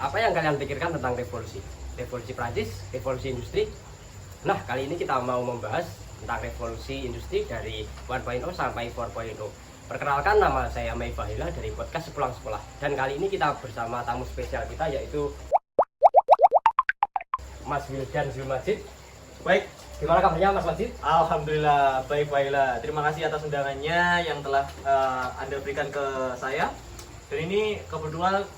Apa yang kalian pikirkan tentang revolusi? Revolusi Prancis, revolusi industri. Nah, kali ini kita mau membahas tentang revolusi industri dari 1.0 sampai 4.0. Perkenalkan, nama saya Mei Fahila dari podcast Sepulang Sekolah. Dan kali ini kita bersama tamu spesial kita yaitu Mas Wildan Zulmajid. Baik, Gimana kabarnya Mas Majid? alhamdulillah baik Baila. Terima kasih atas undangannya yang telah Anda berikan ke saya. Dan ini kebetulan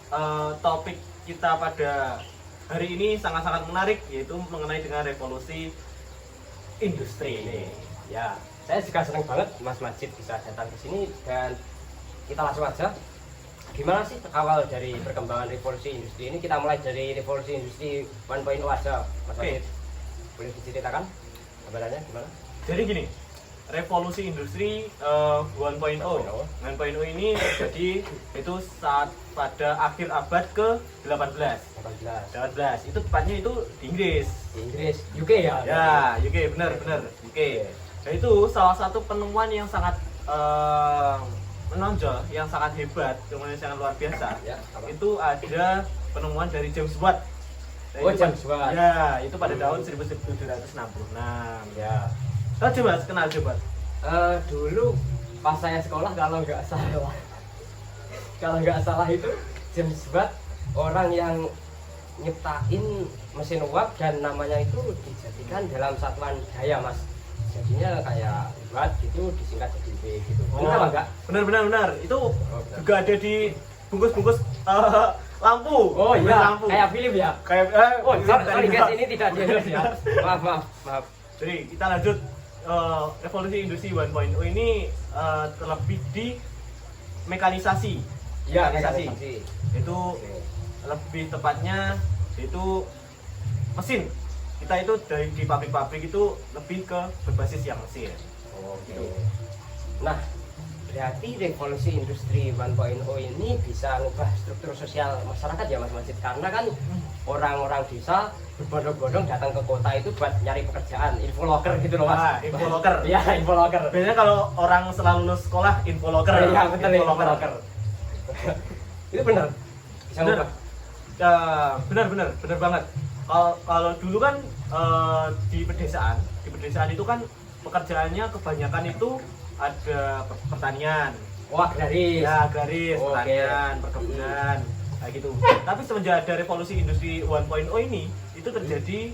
topik kita pada hari ini sangat-sangat menarik, yaitu mengenai dengan revolusi industri ini. Ya, saya juga senang banget Mas Majid bisa datang ke sini dan kita langsung aja. Gimana sih awal dari perkembangan revolusi industri ini? Kita mulai dari revolusi industri 1.0 aja, Mas Oke. Majid. Boleh diceritakan gambarannya gimana? Jadi gini, revolusi industri 1.0 ini terjadi itu saat pada akhir abad ke-18. 18. Itu tepatnya itu di Inggris. Di Inggris, UK ya? Ya, UK, benar UK. Dan itu salah satu penemuan yang sangat menonjol, yang sangat hebat, kemudian sangat luar biasa. Ya, apa? Itu ada penemuan dari James Watt. Dan Oh, itu James Watt. Ya, itu pada tahun 1766. Ya. Coba kenal coba. Dulu pas saya sekolah kalau nggak salah itu James Watt orang yang nyiptain mesin uap dan namanya itu dijadikan dalam satuan daya, Mas. Jadinya kayak watt gitu disingkat jadi W gitu. Benar apa enggak? Benar. Itu juga ada di bungkus-bungkus lampu. Oh Bungkus iya, lampu. kayak film ya. Kayak Oh, sorry tadi guys, ini tidak jelas ya. Maaf. Jadi kita lanjut revolusi industri 1.0 ini terlebih di mekanisasi. Iya, Mekanisasi. Itu lebih tepatnya itu mesin. Kita itu dari di pabrik-pabrik itu lebih ke berbasis yang mesin. Oke. Nah, berarti revolusi industri 1.0 ini bisa mengubah struktur sosial masyarakat ya Mas Majid, karena kan orang-orang desa berbondong-bondong datang ke kota itu buat nyari pekerjaan, infoloker gitu loh Mas. Infoloker. Iya, infoloker. Biasanya kalau orang setelah lulus sekolah infoloker. Iya, betul, infoloker. Itu benar. Bisa Benar. mengubah. Benar banget. Kalau dulu kan di pedesaan itu kan pekerjaannya kebanyakan itu ada pertanian. Oh, agraris. Ya, agraris, Oke. pertanian, perkebunan, kayak gitu. Tapi semenjak ada revolusi industri 1.0 ini, itu terjadi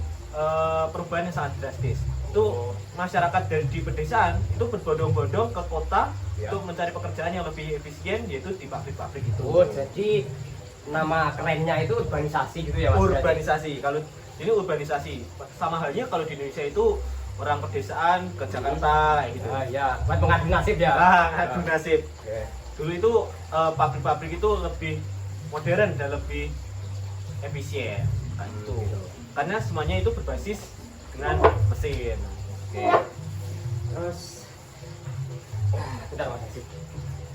perubahan yang sangat drastis. Itu masyarakat dari di pedesaan itu berbondong-bondong ke kota Ya. untuk mencari pekerjaan yang lebih efisien, yaitu di pabrik-pabrik itu. Oh, jadi nama kerennya itu urbanisasi gitu ya Mas? Urbanisasi. Kalau ini urbanisasi, sama halnya kalau di Indonesia itu orang pedesaan ke Jakarta kayak gitu. Ah, ya, buat mengadu nasib ya. Adu nasib. Oke. Dulu itu pabrik-pabrik itu lebih modern dan lebih efisien kan itu. Karena semuanya itu berbasis dengan mesin. Oke. Terus bentar Mas Haji.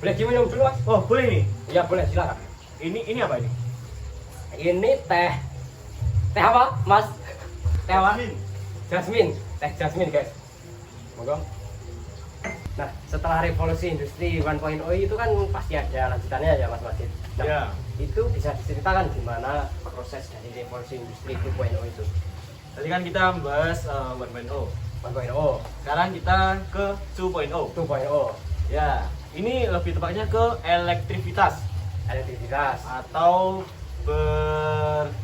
Boleh diminum dulu Mas? Oh, boleh nih. Iya, boleh, silakan. Ini apa ini? Ini teh apa, Mas? Teh apa? Jasmine. Teh jasmine, guys. Monggo. Nah, setelah revolusi industri 1.0 itu kan pasti ada lanjutannya ya Mas Majid. Nah, Ya. itu bisa diceritakan gimana proses dari revolusi industri 2.0 itu? Tadi kan kita membahas 1.0. 1.0, Sekarang kita ke 2.0. 2.0, Ya, ini lebih tepatnya ke elektrivitas elektrisitas, atau berbasis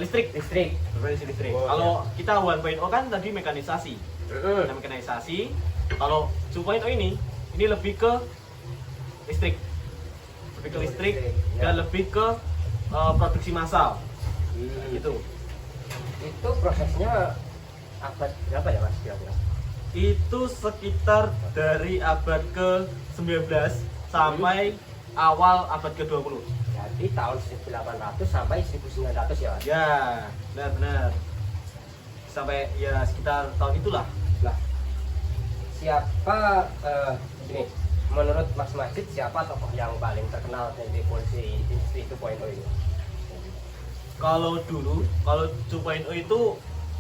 listrik. Berbasis listrik. Oh, Kalau kita 1.0 kan tadi mekanisasi. Nah, mekanisasi. Kalau 2.0 ini lebih ke listrik. Lebih ke listrik Ya. dan lebih ke produksi massal. Gitu. Itu prosesnya abad berapa ya Mas kira-kira? Itu sekitar dari abad ke-19 sampai awal abad ke-20. Jadi tahun 1800 sampai 1900 ya Mas? Ya, benar. Sampai ya sekitar tahun itulah. Nah, siapa ini menurut Mas Majid siapa tokoh yang paling terkenal dari revolusi industri 2.0 ini? Kalau 2.0 itu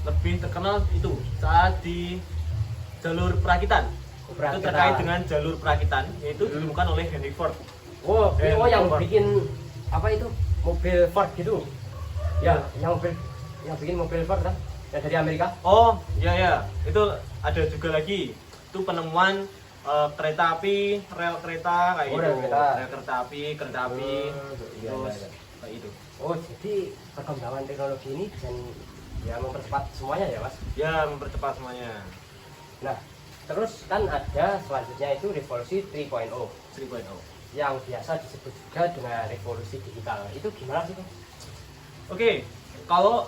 lebih terkenal itu saat di jalur perakitan. Itu terkait dengan jalur perakitan, yaitu ditemukan oleh Henry Ford. Oh, yang Ford. bikin apa itu? mobil Ford gitu. Ya, yang bikin mobil Ford kan, yang dari Amerika. Oh, iya ya. Itu ada juga lagi. Itu penemuan kereta api, rel kereta kayak Oh, gitu. rel kereta. Rel kereta api, Iya, terus iya. kayak itu. Oh, jadi perkembangan teknologi ini bisa ya mempercepat semuanya ya, Mas. Ya, mempercepat semuanya. Nah, terus kan ada selanjutnya itu revolusi 3.0 3.0. yang biasa disebut juga dengan revolusi digital. Itu gimana sih, Mas? Oke, kalau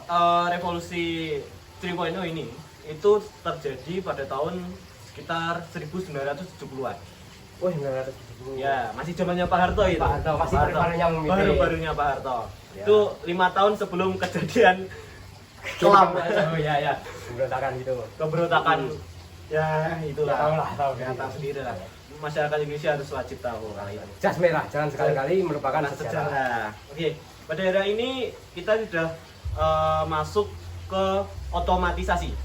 revolusi 3.0 ini itu terjadi pada tahun sekitar 1970-an. Oh, 1970. Ya, masih zamannya Pak Harto itu. Pak Harto, masih baru-barunya memimpin. Baru-barunya Pak Harto. Ya. Itu 5 tahun sebelum kejadian kelam. Oh iya ya, pemberontakan gitu. Keberontakan. Hmm. Ya, itulah. Ya, tahu Ya, tahu sendiri lah. Masyarakat Indonesia harus wajib tahu hal itu. Jas merah, jangan sekali-kali melupakan Karena sejarah. Oke, pada era ini kita sudah masuk ke otomatisasi.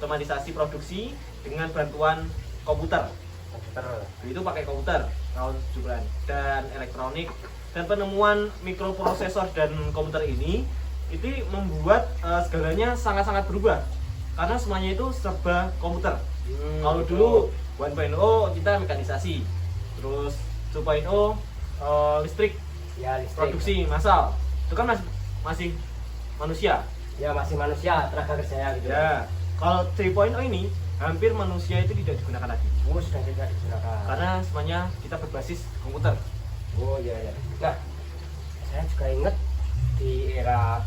Otomatisasi produksi dengan bantuan komputer. Komputer. Itu pakai komputer tahun 70-an dan elektronik, dan penemuan mikroprosesor dan komputer ini itu membuat segalanya sangat-sangat berubah karena semuanya itu serba komputer. Kalau dulu 1.0 kita mekanisasi, terus 2.0 listrik, ya listrik. produksi massal, itu kan masih manusia. Ya masih manusia, tenaga kerjanya gitu. Ya, kalau 3.0 ini hampir manusia itu tidak digunakan lagi Oh, sudah tidak digunakan. karena semuanya kita berbasis komputer. Oh iya ya. Nah, saya juga ingat di era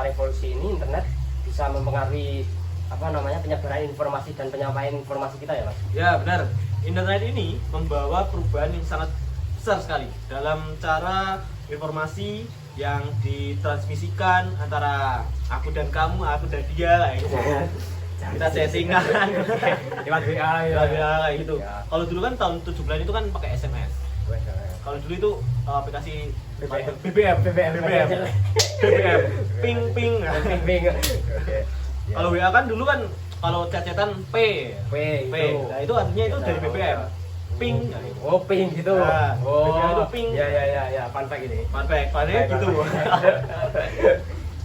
revolusi ini internet bisa mempengaruhi penyebaran informasi dan penyampaian informasi kita ya, Mas. Ya benar, internet ini membawa perubahan yang sangat besar sekali dalam cara informasi yang ditransmisikan antara aku dan kamu, aku dan dia kayak gitu. Kita chattingan Lewat WA ya, kayak gitu. Ya. Kalau dulu kan tahun 70-an itu kan pakai SMS. Kalau dulu itu aplikasi BBM. ping ping. Oke. Kalau WA kan dulu kan kalau chat-chatan P. P. Nah, itu artinya itu dari BBM. Ping. Oh, ping gitu. Nah, Oh, BBM itu ping. Ya, fun fact ini. Fun fact gitu.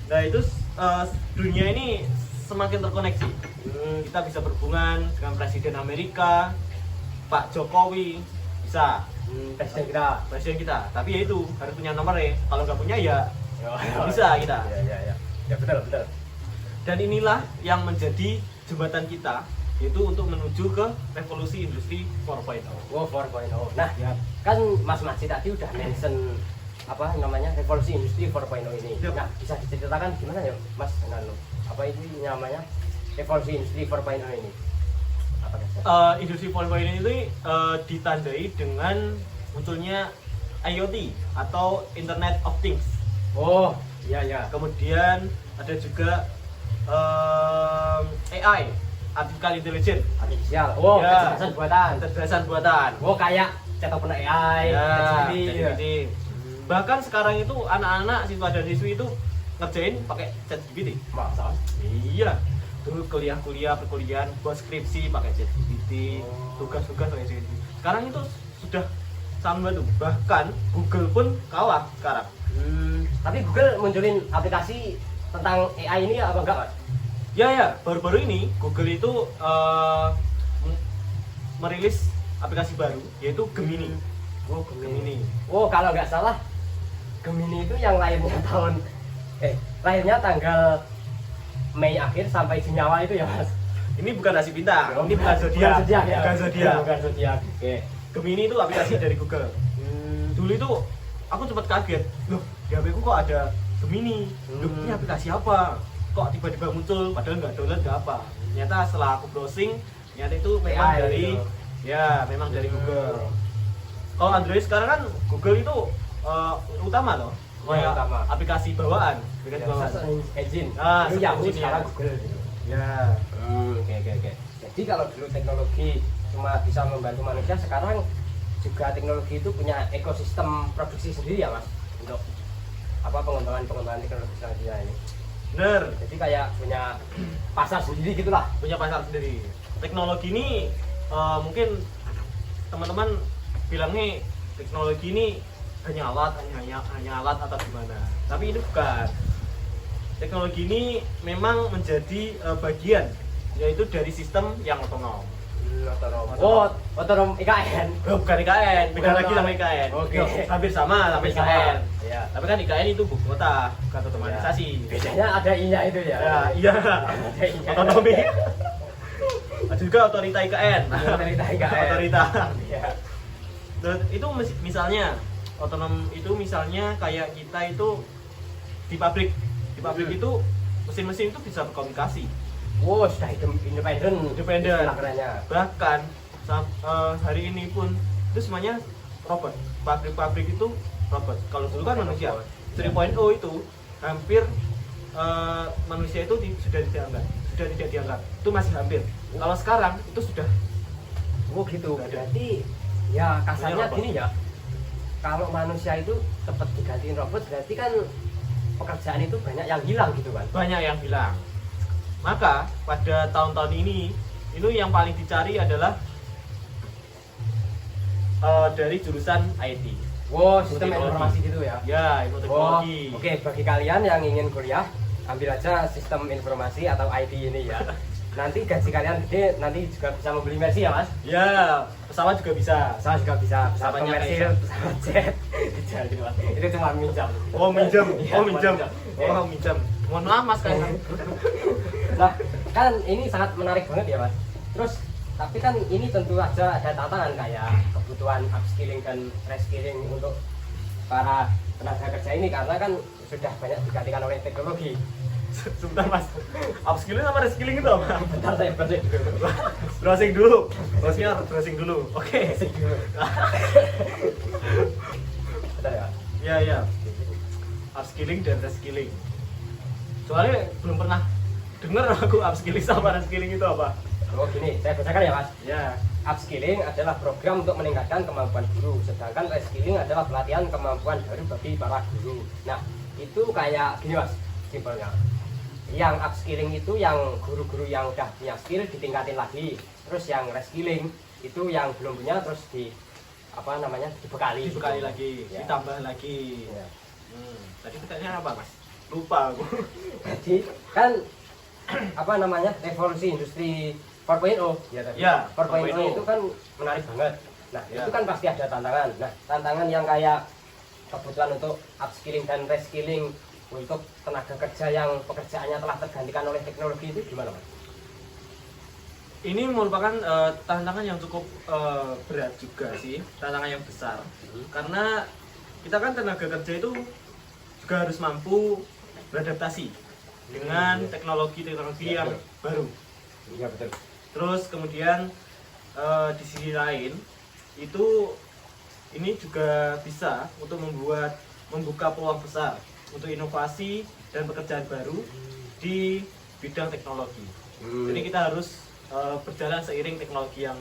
Nah, itu dunia ini semakin terkoneksi. Kita bisa berhubungan dengan Presiden Amerika, Pak Jokowi, bisa presiden kita. Tapi ya itu harus punya nomor ya. Kalau nggak punya ya bisa kita. Ya betul. Dan inilah yang menjadi jembatan kita, yaitu untuk menuju ke revolusi industri 4.0. Oh, 4.0. Nah, Ya. kan Mas Masih tadi udah mention revolusi industri 4.0 ini. Yep. Nah, bisa diceritakan gimana ya, Mas? Apa itu namanya revolusi industri 4.0 ini? Apa Industri 4.0 ini ditandai dengan munculnya IoT atau Internet of Things. Oh, iya. Kemudian ada juga AI, Artificial Intelligence. Artifisial. Oh, Ya. kecerdasan buatan. buatan. Oh, kayak cetak penuh AI, Ya, ChatGPT. ChatGPT. Bahkan sekarang itu anak-anak siswa dan siswi itu ngerjain pakai ChatGPT. Masa? Iya. Dulu perkuliahan buat skripsi pakai ChatGPT, Oh. tugas-tugas pakai ChatGPT. Sekarang itu sudah sama tuh. Bahkan Google pun kalah sekarang. Tapi Google munculin aplikasi tentang AI ini apa enggak, Mas? Ya, baru-baru ini Google itu merilis aplikasi baru yaitu Gemini. Oh, Gemini. Oh, kalau nggak salah Gemini itu yang lahirnya tanggal Mei akhir sampai Senyawa itu ya, Mas. Ini bukan nasi bintang, ini bukan zodiak. Bukan zodiak. Bukan zodiak. Oke. Gemini itu aplikasi dari Google. Dulu itu aku sempat kaget, loh di HP ku kok ada Gemini. Loh, ini aplikasi apa? Kok tiba-tiba muncul padahal nggak download nggak apa. Ternyata setelah aku browsing, ternyata itu memang AI dari gitu. memang dari Google. Kalau Android sekarang kan Google itu utama loh. Kayak Utama. aplikasi bawaan, Search engine. Ah, Dulu search Yahoo, engine, sekarang ya. Google gitu. Ya. Oke. Jadi kalau dulu teknologi cuma bisa membantu manusia, sekarang juga teknologi itu punya ekosistem produksi sendiri ya, Mas, untuk pengembangan teknologi selanjutnya ini. Bener, Jadi kayak punya pasar sendiri gitulah. punya pasar sendiri. Teknologi ini mungkin teman-teman bilangnya teknologi ini hanya alat atau gimana. Tapi ini bukan. Teknologi ini memang menjadi bagian, yaitu dari sistem yang otonom. Otonom IKN. Oh, bukan IKN, beda Bukan lagi sama IKN. Oke. Yo, hampir sama IKN. Iya. Tapi kan IKN itu buku kota, bukan otomatisasi. Bedanya ada I-nya itu ya. Ya, iya. Otonomi. Ada juga otorita IKN. Otorita IKN. Otorita. Iya. Dan itu misalnya otonom itu misalnya kayak kita itu di pabrik. Di pabrik itu mesin-mesin itu bisa berkomunikasi. Wow, sudah independen. Istilah kerennya. Bahkan hari ini pun itu semuanya robot. Pabrik-pabrik itu robot. Kalau dulu kan manusia. 3.0 itu hampir manusia itu sudah tidak dianggap. Itu masih hampir. Kalau sekarang itu sudah. Oh gitu. Nggak ada. Berarti ya kasarnya Robot. gini ya. Kalau manusia itu cepat digantiin robot, berarti kan pekerjaan itu banyak yang hilang gitu kan. Banyak yang bilang. Maka pada tahun-tahun ini yang paling dicari adalah dari jurusan IT. Wow, sistem Teknologi. informasi gitu ya. Ya, ilmu Oh, teknologi. oke, bagi kalian yang ingin kuliah, ambil aja sistem informasi atau IT ini ya. Nanti gaji kalian gede, nanti juga bisa membeli Mercy ya mas. Ya, pesawat juga bisa. Saya juga bisa, pesawat Pesawatnya komersil, kayak- pesawat jet. Jadi, Mas, itu cuma minjam. Oh, minjem. Iya, Oh, minjem. minjam. Oh, minjem. Mohon maaf Mas Kaisang. Nah, kan ini sangat menarik banget ya mas. Terus, tapi kan ini tentu aja ada tantangan kayak kebutuhan upskilling dan reskilling untuk para tenaga kerja ini karena kan sudah banyak digantikan oleh teknologi. Sebentar Mas. Upskilling sama reskilling itu apa? Bentar saya browsing dulu. Browsing dulu. Bosnya browsing dulu. Oke. Bentar ya. Ya, ya. Upskilling dan reskilling. Soalnya belum pernah dengar aku upskilling sama reskilling itu apa. Oh gini, saya bacakan ya mas. Ya. Upskilling adalah program untuk meningkatkan kemampuan guru, sedangkan reskilling adalah pelatihan kemampuan baru bagi para guru. Nah, itu kayak gini mas, simpelnya. Yang upskilling itu yang guru-guru yang udah punya skill ditingkatin lagi. Terus yang reskilling itu yang belum punya terus dibekali Dibekali gitu. lagi, Ya. ditambah lagi. Ya. Tadi pertanyaannya apa Mas? Lupa aku. Jadi kan revolusi industri 4.0 ya tadi. Ya, 4.0 4.0 itu kan menarik banget. Nah, Ya. itu kan pasti ada tantangan. Nah, tantangan yang kayak kebutuhan untuk upskilling dan reskilling untuk tenaga kerja yang pekerjaannya telah tergantikan oleh teknologi itu gimana, Mas? Ini merupakan tantangan yang cukup berat juga sih, tantangan yang besar. Karena kita kan tenaga kerja itu juga harus mampu beradaptasi dengan Iya. teknologi-teknologi Iya, yang betul. baru. Iya, betul. Terus kemudian di sisi lain itu ini juga bisa untuk membuka peluang besar untuk inovasi dan pekerjaan baru di bidang teknologi. Jadi kita harus berjalan seiring teknologi yang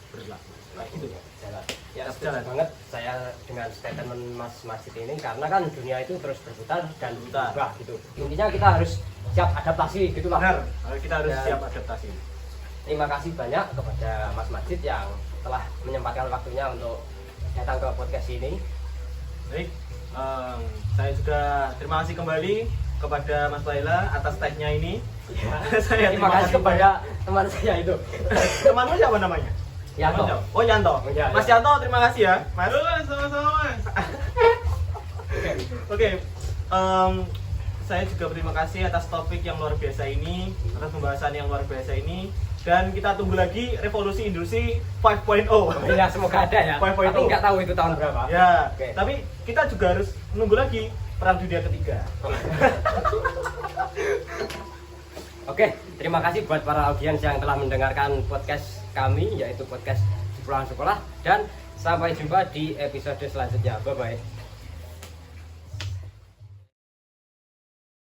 berlaku. Kayak gitu. Jalan. Ya, Tetap setuju jalan. banget saya dengan statement Mas Masjid ini karena kan dunia itu terus berputar dan Berputar. berubah gitu. Intinya kita harus siap adaptasi gitu lah. Benar, kita harus Dan- siap adaptasi. Terima kasih banyak kepada Mas Masjid yang telah menyempatkan waktunya untuk datang ke podcast ini. Baik, saya juga terima kasih kembali kepada Mas Laila atas tag-nya ini. Saya Terima kasih kepada teman saya itu. Temanmu siapa namanya? Yanto. Oh Yanto. Iya, Mas iya. Yanto, terima kasih ya. Mas. Sama-sama Mas. Oke, saya juga berterima kasih atas topik yang luar biasa ini, atas pembahasan yang luar biasa ini, dan kita tunggu lagi revolusi industri 5.0. Ya semoga ada ya. 5.0. Tapi nggak tahu itu tahun berapa. Ya, Oke. tapi kita juga harus menunggu lagi perang dunia ketiga. Oke, terima kasih buat para audiens yang telah mendengarkan podcast kami yaitu podcast Pulang Sekolah dan sampai jumpa di episode selanjutnya. Bye bye.